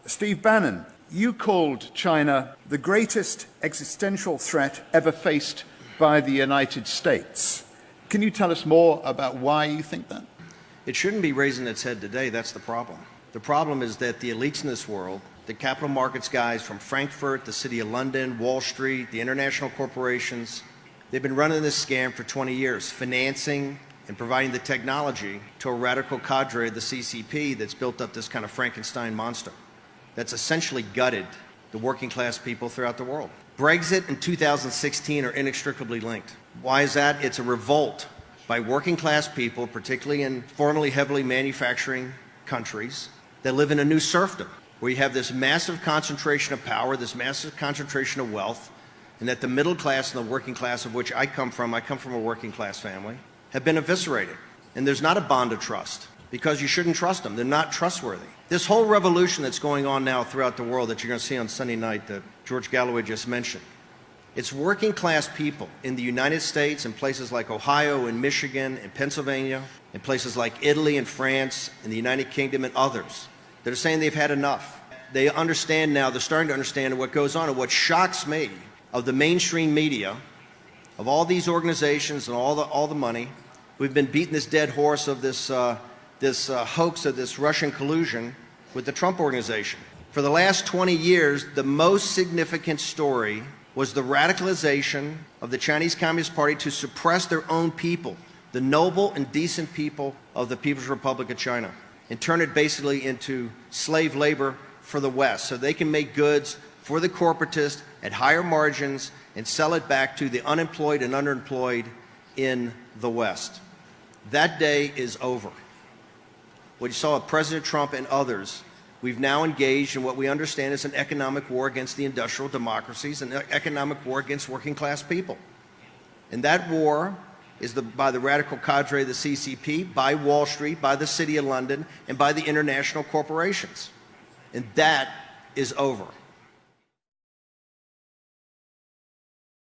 Steve Bannon, you called China the greatest existential threat ever faced by the United States. Can you tell us more about why you think that? It shouldn't be raising its head today. That's the problem. The problem is that the elites in this world, the capital markets guys from Frankfurt, the City of London, Wall Street, the international corporations, they've been running this scam for 20 years, financing and providing the technology to a radical cadre of the CCP that's built up this kind of Frankenstein monster that's essentially gutted the working class people throughout the world. Brexit and 2016 are inextricably linked. Why is that? It's a revolt by working class people, particularly in formerly heavily manufacturing countries, that live in a new serfdom, where you have this massive concentration of power, this massive concentration of wealth, and that the middle class and the working class, of which I come from a working class family, have been eviscerated. And there's not a bond of trust, because you shouldn't trust them. They're not trustworthy. This whole revolution that's going on now throughout the world that you're going to see on Sunday night that George Galloway just mentioned, it's working class people in the United States, in places like Ohio and Michigan and Pennsylvania, in places like Italy and France and the United Kingdom and others that are saying they've had enough. They understand now, they're starting to understand what goes on. And what shocks me of the mainstream media, of all these organizations and all the money, we've been beating this dead horse of this hoax of this Russian collusion with the Trump organization. For the last 20 years, the most significant story was the radicalization of the Chinese Communist Party to suppress their own people, the noble and decent people of the People's Republic of China, and turn it basically into slave labor for the West, so they can make goods for the corporatists at higher margins and sell it back to the unemployed and underemployed in the West. That day is over. What you saw with President Trump and others, we've now engaged in what we understand is an economic war against the industrial democracies, an economic war against working class people. And that war is by the radical cadre of the CCP, by Wall Street, by the City of London, and by the international corporations. And that is over.